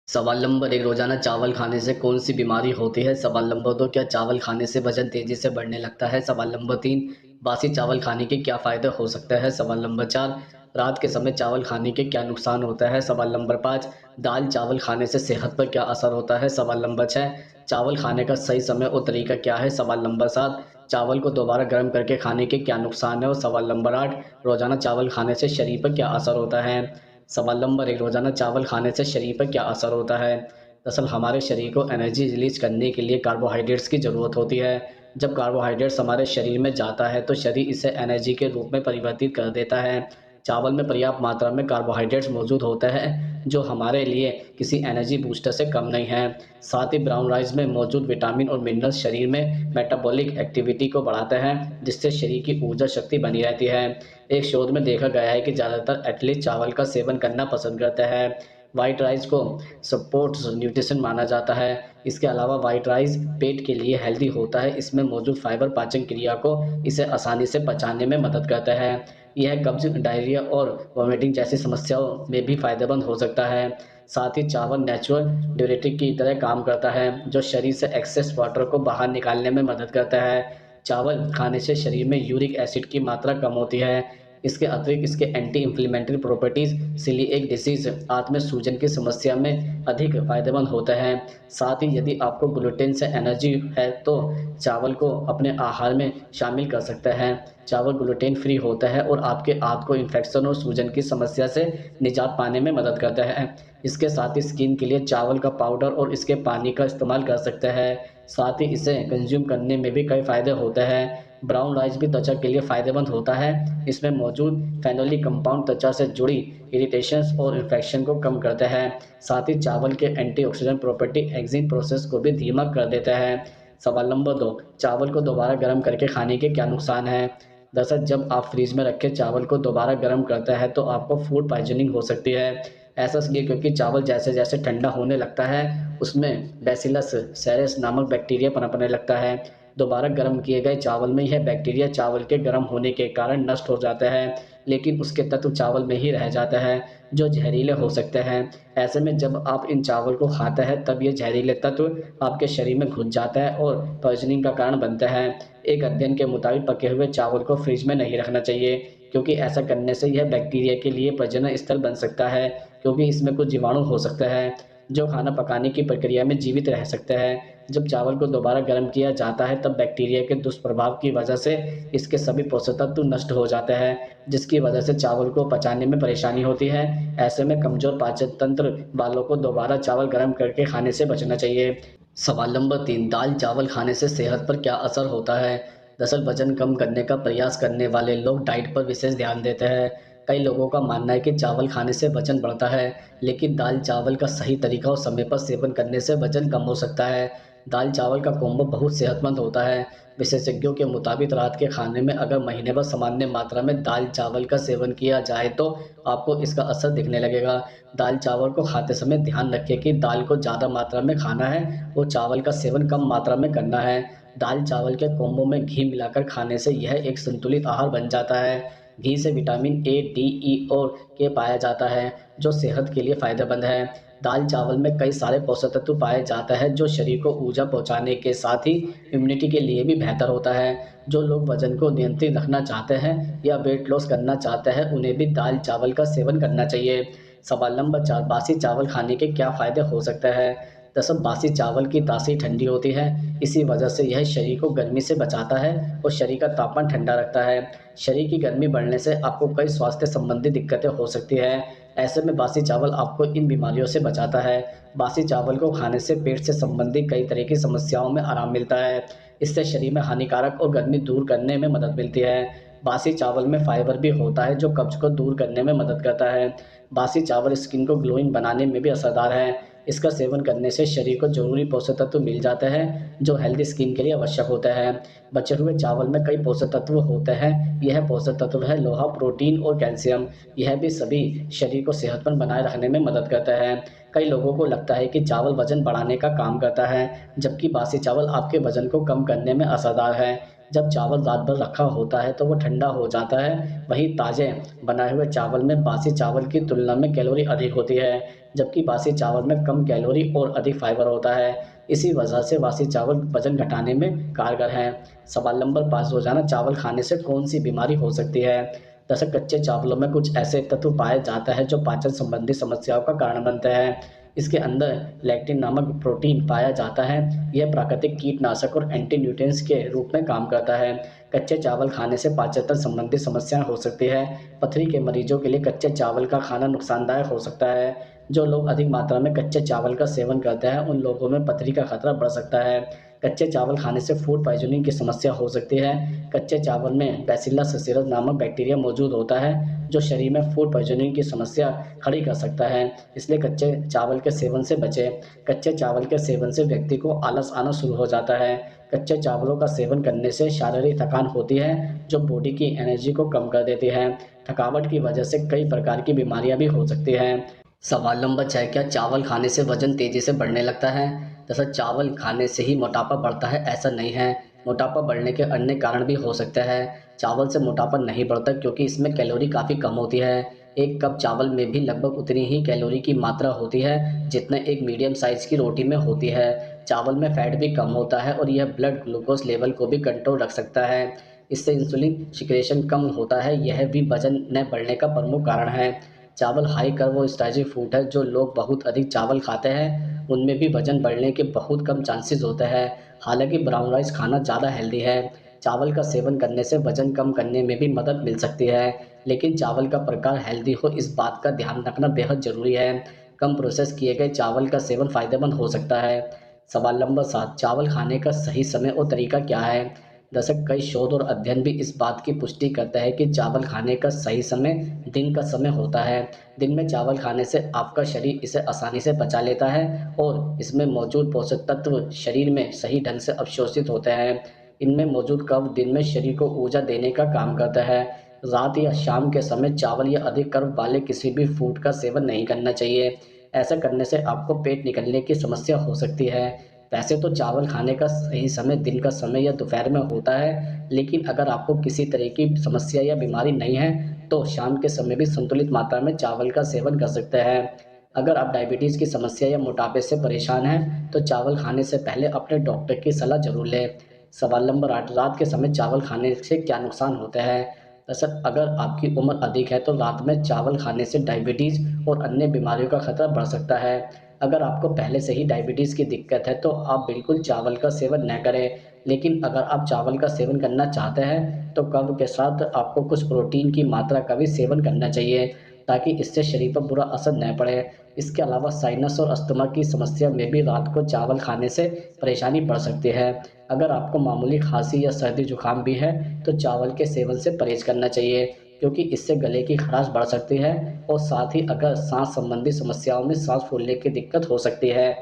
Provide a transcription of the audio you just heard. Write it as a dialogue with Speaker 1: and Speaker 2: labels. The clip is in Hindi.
Speaker 1: सवाल नंबर 1 रोज़ाना चावल खाने से कौन-सी बीमारी होती है? सवाल नंबर 2 क्या चावल खाने से वज़न तेज़ी से बढ़ने लगता है? सवाल नंबर 3 बासी चावल खाने के क्या फ़ायदे हो सकते हैं? सवाल नंबर 4 रात के समय चावल खाने के क्या नुकसान होता है? सवाल नंबर 5 दाल-चावल खाने से सेहत पर क्या असर होता है? सवाल नंबर 6 चावल खाने का सही समय और तरीका क्या है? सवाल नंबर 7 चावल को दोबारा गर्म करके खाने के क्या नुकसान है? और सवाल नंबर 8 रोज़ाना चावल खाने से शरीर पर क्या असर होता है? सवाल नंबर 1 रोज़ाना चावल खाने से शरीर पर क्या असर होता है? दरअसल हमारे शरीर को एनर्जी रिलीज़ करने के लिए कार्बोहाइड्रेट्स की ज़रूरत होती है। जब कार्बोहाइड्रेट्स हमारे शरीर में जाता है तो शरीर इसे एनर्जी के रूप में परिवर्तित कर देता है। चावल में पर्याप्त मात्रा में कार्बोहाइड्रेट्स मौजूद होते हैं, जो हमारे लिए किसी एनर्जी बूस्टर से कम नहीं है। साथ ही ब्राउन राइस में मौजूद विटामिन और मिनरल्स शरीर में मेटाबॉलिक एक्टिविटी को बढ़ाते हैं, जिससे शरीर की ऊर्जा शक्ति बनी रहती है। एक शोध में देखा गया है कि ज़्यादातर एथलीट चावल का सेवन करना पसंद करते हैं। व्हाइट राइस को सपोर्ट्स न्यूट्रिशन माना जाता है। इसके अलावा व्हाइट राइस पेट के लिए हेल्दी होता है। इसमें मौजूद फाइबर पाचन क्रिया को इसे आसानी से पचाने में मदद करता है। यह कब्ज़, डायरिया और वोमिटिंग जैसी समस्याओं में भी फ़ायदेमंद हो सकता है। साथ ही चावल नेचुरल डाययूरेटिक की तरह काम करता है, जो शरीर से एक्सेस वाटर को बाहर निकालने में मदद करता है। चावल खाने से शरीर में यूरिक एसिड की मात्रा कम होती है। इसके अतिरिक्त इसके anti inflammatory properties celiac disease आंत में सूजन की समस्या में अधिक फ़ायदेमंद होते हैं। साथ ही यदि आपको ग्लूटेन से एलर्जी है तो चावल को अपने आहार में शामिल कर सकते हैं। चावल ग्लूटेन फ्री होता है और आपके आंत को इन्फेक्शन और सूजन की समस्या से निजात पाने में मदद करता है। इसके साथ ही स्किन के लिए चावल का पाउडर और इसके पानी का इस्तेमाल कर सकते हैं। साथ ही इसे कंज़्यूम करने में भी कई फ़ायदे होते हैं। ब्राउन राइस भी त्वचा के लिए फ़ायदेमंद होता है। इसमें मौजूद फेनोलिक कंपाउंड त्वचा से जुड़ी इरिटेशंस और इन्फेक्शन को कम करते हैं। साथ ही चावल के एंटीऑक्सीडेंट प्रॉपर्टी एंजाइम प्रोसेस को भी धीमा कर देता है। सवाल नंबर 2 चावल को दोबारा गर्म करके खाने के क्या नुकसान हैं? दरअसल जब आप फ्रिज में रखे चावल को दोबारा गर्म करते हैं तो आपको फूड पॉइज़निंग हो सकती है। ऐसा इसलिए क्योंकि चावल जैसे-जैसे ठंडा होने लगता है, उसमें बैसिलस सेरेस नामक बैक्टीरिया पनपने लगता है। दोबारा गर्म किए गए चावल में यह बैक्टीरिया चावल के गर्म होने के कारण नष्ट हो जाता है, लेकिन उसके तत्व चावल में ही रह जाते हैं, जो ज़हरीले हो सकते हैं। ऐसे में जब आप इन चावल को खाते हैं, तब ये ज़हरीले तत्व आपके शरीर में घुस जाता है और पॉइज़निंग का कारण बनता है। एक अध्ययन के मुताबिक पके हुए चावल को फ्रिज में नहीं रखना चाहिए, क्योंकि ऐसा करने से यह बैक्टीरिया के लिए प्रजनन स्थल बन सकता है, क्योंकि इसमें कुछ जीवाणु हो सकते हैं, जो खाना पकाने की प्रक्रिया में जीवित रह सकते हैं। जब चावल को दोबारा गर्म किया जाता है, तब बैक्टीरिया के दुष्प्रभाव की वजह से इसके सभी पोषक तत्व नष्ट हो जाते हैं, जिसकी वजह से चावल को पचाने में परेशानी होती है। ऐसे में कमज़ोर पाचन तंत्र वालों को दोबारा चावल गर्म करके खाने से बचना चाहिए। सवाल नंबर 3 दाल-चावल खाने से सेहत पर क्या असर होता है? दरअसल वज़न कम करने का प्रयास करने वाले लोग डाइट पर विशेष ध्यान देते हैं। कई लोगों का मानना है कि चावल खाने से वज़न बढ़ता है, लेकिन दाल-चावल का सही तरीका और समय पर सेवन करने से वज़न कम हो सकता है। दाल-चावल का कॉम्बो बहुत सेहतमंद होता है। विशेषज्ञों के मुताबिक रात के खाने में अगर महीने भर सामान्य मात्रा में दाल-चावल का सेवन किया जाए तो आपको इसका असर दिखने लगेगा। दाल-चावल को खाते समय ध्यान रखें कि दाल को ज़्यादा मात्रा में खाना है और चावल का सेवन कम मात्रा में करना है। दाल-चावल के कॉम्बो में घी मिलाकर खाने से यह एक संतुलित आहार बन जाता है। घी से विटामिन ए, डी, ई और के पाया जाता है, जो सेहत के लिए फ़ायदेमंद है। दाल-चावल में कई सारे पोषक तत्व पाए जाते हैं, जो शरीर को ऊर्जा पहुँचाने के साथ ही इम्यूनिटी के लिए भी बेहतर होता है। जो लोग वज़न को नियंत्रित रखना चाहते हैं या वेट लॉस करना चाहते हैं, उन्हें भी दाल-चावल का सेवन करना चाहिए। सवाल नंबर 4 बासी चावल खाने के क्या फ़ायदे हो सकते हैं? दरअसल बासी चावल की तासीर ठंडी होती है, इसी वजह से यह शरीर को गर्मी से बचाता है और शरीर का तापमान ठंडा रखता है। शरीर की गर्मी बढ़ने से आपको कई स्वास्थ्य संबंधी दिक्कतें हो सकती हैं। ऐसे में बासी चावल आपको इन बीमारियों से बचाता है। बासी चावल को खाने से पेट से संबंधित कई तरह की समस्याओं में आराम मिलता है। इससे शरीर में हानिकारक और गर्मी दूर करने में मदद मिलती है। बासी चावल में फाइबर भी होता है, जो कब्ज़ को दूर करने में मदद करता है। बासी चावल स्किन को ग्लोइंग बनाने में भी असरदार है। इसका सेवन करने से शरीर को ज़रूरी पोषक तत्व मिल जाते हैं, जो हेल्दी स्किन के लिए आवश्यक होते हैं। बचे हुए चावल में कई पोषक तत्व होते हैं। यह पोषक तत्व है लोहा, प्रोटीन और कैल्शियम। यह भी सभी शरीर को सेहतमंद बनाए रखने में मदद करता है। कई लोगों को लगता है कि चावल वज़न बढ़ाने का काम करता है, जबकि बासी चावल आपके वज़न को कम करने में असरदार है। जब चावल रात भर रखा होता है तो वो ठंडा हो जाता है, वहीं ताज़े बनाए हुए चावल में बासी चावल की तुलना में कैलोरी अधिक होती है, जबकि बासी चावल में कम कैलोरी और अधिक फाइबर होता है। इसी वजह से बासी चावल वज़न घटाने में कारगर हैं। सवाल नंबर 5, रोज़ाना चावल खाने से कौन-सी बीमारी हो सकती है? दरअसल कच्चे चावलों में कुछ ऐसे तत्व पाए जाता है जो पाचन संबंधी समस्याओं का कारण बनते हैं। इसके अंदर लैक्टिन नामक प्रोटीन पाया जाता है। यह प्राकृतिक कीटनाशक और एंटी न्यूट्रिएंट्स के रूप में काम करता है। कच्चे चावल खाने से पाचन संबंधी समस्याएं हो सकती है। पथरी के मरीजों के लिए कच्चे चावल का खाना नुकसानदायक हो सकता है। जो लोग अधिक मात्रा में कच्चे चावल का सेवन करते हैं उन लोगों में पथरी का खतरा बढ़ सकता है। कच्चे चावल खाने से फूड पॉइज़निंग की समस्या हो सकती है। कच्चे चावल में बैसिलस सेरेस नामक बैक्टीरिया मौजूद होता है, जो शरीर में फूड पॉइज़निंग की समस्या खड़ी कर सकता है, इसलिए कच्चे चावल के सेवन से बचें। कच्चे चावल के सेवन से व्यक्ति को आलस आना शुरू हो जाता है। कच्चे चावलों का सेवन करने से शारीरिक थकान होती है, जो बॉडी की एनर्जी को कम कर देती है। थकावट की वजह से कई प्रकार की बीमारियां भी हो सकती हैं। सवाल नंबर 6, क्या चावल खाने से वजन तेजी से बढ़ने लगता है? दरअसल चावल खाने से ही मोटापा बढ़ता है ऐसा नहीं है। मोटापा बढ़ने के अन्य कारण भी हो सकते हैं। चावल से मोटापा नहीं बढ़ता क्योंकि इसमें कैलोरी काफ़ी कम होती है। एक कप चावल में भी लगभग उतनी ही कैलोरी की मात्रा होती है जितना एक मीडियम साइज़ की रोटी में होती है। चावल में फैट भी कम होता है और यह ब्लड ग्लूकोज लेवल को भी कंट्रोल रख सकता है। इससे इंसुलिन सिक्रेशन कम होता है, यह भी वजन न बढ़ने का प्रमुख कारण है। चावल हाई कार्बोहाइड्रेट फूड है, जो लोग बहुत अधिक चावल खाते हैं उनमें भी वजन बढ़ने के बहुत कम चांसेस होते हैं। हालांकि ब्राउन राइस खाना ज़्यादा हेल्दी है। चावल का सेवन करने से वजन कम करने में भी मदद मिल सकती है, लेकिन चावल का प्रकार हेल्दी हो इस बात का ध्यान रखना बेहद ज़रूरी है। कम प्रोसेस किए गए चावल का सेवन फ़ायदेमंद हो सकता है। सवाल नंबर 7, चावल खाने का सही समय और तरीका क्या है? दरअसल कई शोध और अध्ययन भी इस बात की पुष्टि करते हैं कि चावल खाने का सही समय दिन का समय होता है। दिन में चावल खाने से आपका शरीर इसे आसानी से पचा लेता है और इसमें मौजूद पोषक तत्व शरीर में सही ढंग से अवशोषित होते हैं। इनमें मौजूद कर्ब दिन में शरीर को ऊर्जा देने का काम करता है। रात या शाम के समय चावल या अधिक कर्ब वाले किसी भी फूड का सेवन नहीं करना चाहिए। ऐसा करने से आपको पेट निकलने की समस्या हो सकती है। वैसे तो चावल खाने का सही समय दिन का समय या दोपहर में होता है, लेकिन अगर आपको किसी तरह की समस्या या बीमारी नहीं है, तो शाम के समय भी संतुलित मात्रा में चावल का सेवन कर सकते हैं। अगर आप डायबिटीज़ की समस्या या मोटापे से परेशान हैं, तो चावल खाने से पहले अपने डॉक्टर की सलाह ज़रूर लें। सवाल नंबर 8, रात के समय चावल खाने से क्या नुकसान होते हैं? दरअसल अगर आपकी उम्र अधिक है, तो रात में चावल खाने से डायबिटीज़ और अन्य बीमारियों का खतरा बढ़ सकता है। अगर आपको पहले से ही डायबिटीज़ की दिक्कत है, तो आप बिल्कुल चावल का सेवन न करें। लेकिन अगर आप चावल का सेवन करना चाहते हैं, तो कर्ब के साथ आपको कुछ प्रोटीन की मात्रा का भी सेवन करना चाहिए, ताकि इससे शरीर पर बुरा असर न पड़े। इसके अलावा साइनस और अस्थमा की समस्या में भी रात को चावल खाने से परेशानी बढ़ सकती है। अगर आपको मामूली खांसी या सर्दी जुकाम भी है, तो चावल के सेवन से परहेज़ करना चाहिए, क्योंकि इससे गले की खराश बढ़ सकती है और साथ ही अगर सांस संबंधी समस्याओं में सांस फूलने की दिक्कत हो सकती है।